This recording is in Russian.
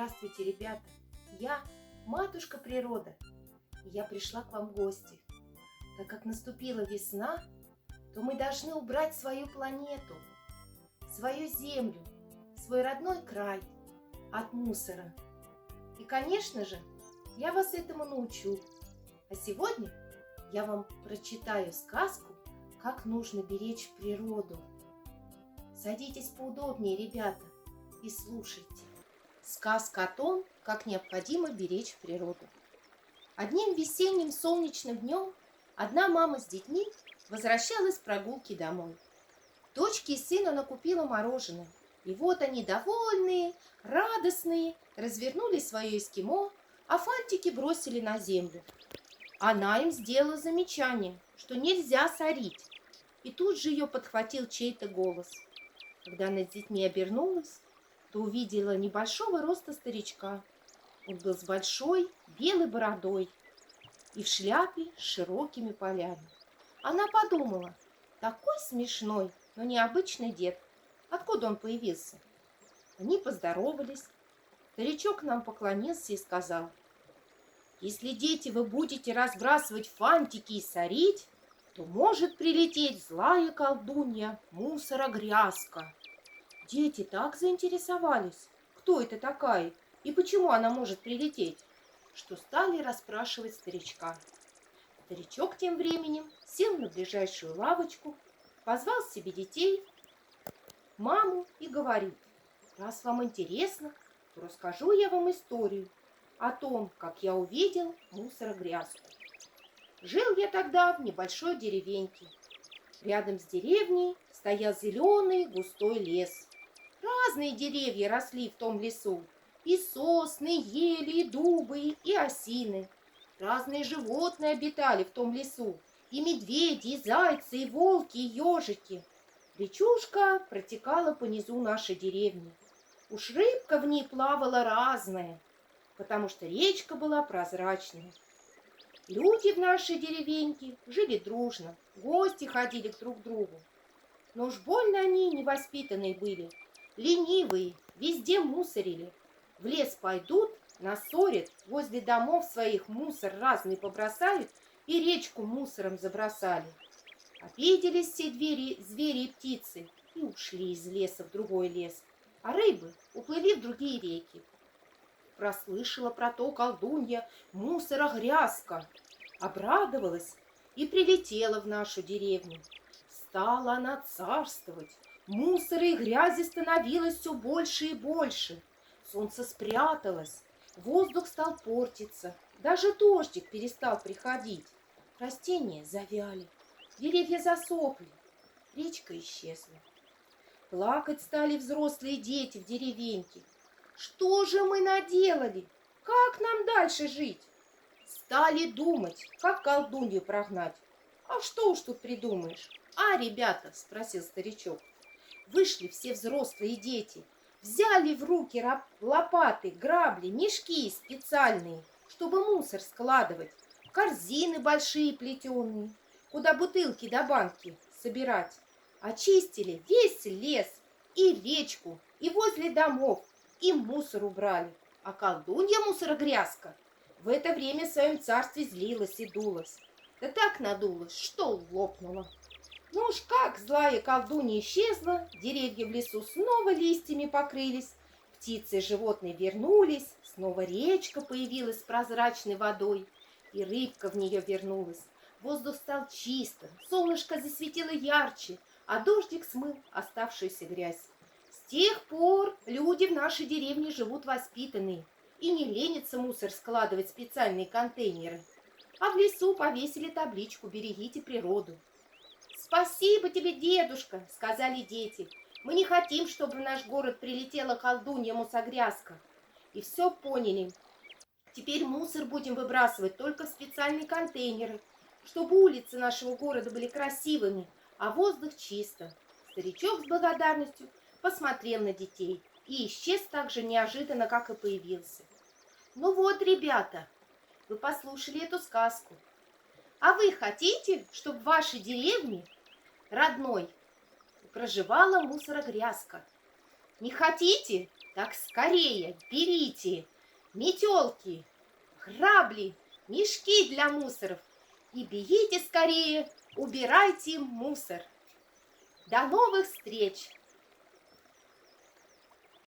Здравствуйте, ребята! Я матушка природа, и я пришла к вам в гости. Так как наступила весна, то мы должны убрать свою планету, свою землю, свой родной край от мусора. И, конечно же, я вас этому научу. А сегодня я вам прочитаю сказку, как нужно беречь природу. Садитесь поудобнее, ребята, и слушайте. Сказка о том, как необходимо беречь природу. Одним весенним солнечным днем одна мама с детьми возвращалась с прогулки домой. Дочке и сыну она купила мороженое. И вот они, довольные, радостные, развернули свое эскимо, а фантики бросили на землю. Она им сделала замечание, что нельзя сорить. И тут же ее подхватил чей-то голос. Когда она с детьми обернулась, то увидела небольшого роста старичка. Он был с большой белой бородой и в шляпе с широкими полями. Она подумала, такой смешной, но необычный дед. Откуда он появился? Они поздоровались. Старичок нам поклонился и сказал: если, дети, вы будете разбрасывать фантики и сорить, то может прилететь злая колдунья мусорогрязка. Дети так заинтересовались, кто это такая и почему она может прилететь, что стали расспрашивать старичка. Старичок тем временем сел на ближайшую лавочку, позвал себе детей, маму и говорит: раз вам интересно, то расскажу я вам историю о том, как я увидел мусорогрязку. Жил я тогда в небольшой деревеньке. Рядом с деревней стоял зеленый густой лес. Разные деревья росли в том лесу. И сосны, ели, и дубы, и осины. Разные животные обитали в том лесу. И медведи, и зайцы, и волки, и ежики. Речушка протекала по низу нашей деревни. Уж рыбка в ней плавала разная, потому что речка была прозрачная. Люди в нашей деревеньке жили дружно, гости ходили друг к другу. Но уж больно они невоспитанные были, ленивые, везде мусорили. В лес пойдут, нассорят, возле домов своих мусор разный побросают и речку мусором забросали. Обиделись все звери и птицы и ушли из леса в другой лес, а рыбы уплыли в другие реки. Прослышала про то колдунья мусорогрязка, обрадовалась и прилетела в нашу деревню. Стала она царствовать, мусора и грязи становилось все больше и больше. Солнце спряталось, воздух стал портиться, даже дождик перестал приходить. Растения завяли, деревья засохли, речка исчезла. Плакать стали взрослые дети в деревеньке. Что же мы наделали? Как нам дальше жить? Стали думать, как колдунью прогнать. А что уж тут придумаешь? А, ребята, спросил старичок. Вышли все взрослые дети, взяли в руки лопаты, грабли, мешки специальные, чтобы мусор складывать, корзины большие плетеные, куда бутылки до банки собирать. Очистили весь лес и речку, и возле домов, и мусор убрали. А колдунья мусорогрязка в это время в своем царстве злилась и дулась. Да так надулась, что лопнула. Ну уж как злая колдунья исчезла, деревья в лесу снова листьями покрылись, птицы и животные вернулись, снова речка появилась с прозрачной водой, и рыбка в нее вернулась. Воздух стал чистым, солнышко засветило ярче, а дождик смыл оставшуюся грязь. С тех пор люди в нашей деревне живут воспитанные и не ленятся мусор складывать в специальные контейнеры. А в лесу повесили табличку «Берегите природу». «Спасибо тебе, дедушка», — сказали дети. «Мы не хотим, чтобы в наш город прилетела колдунья мусорогрязка». И все поняли. Теперь мусор будем выбрасывать только в специальные контейнеры, чтобы улицы нашего города были красивыми, а воздух чистым. Старичок с благодарностью посмотрел на детей и исчез так же неожиданно, как и появился. Ну вот, ребята, вы послушали эту сказку. А вы хотите, чтобы в вашей деревне родной проживала мусорогрязка? Не хотите? Так скорее берите метелки, грабли, мешки для мусоров и бегите скорее, убирайте мусор. До новых встреч!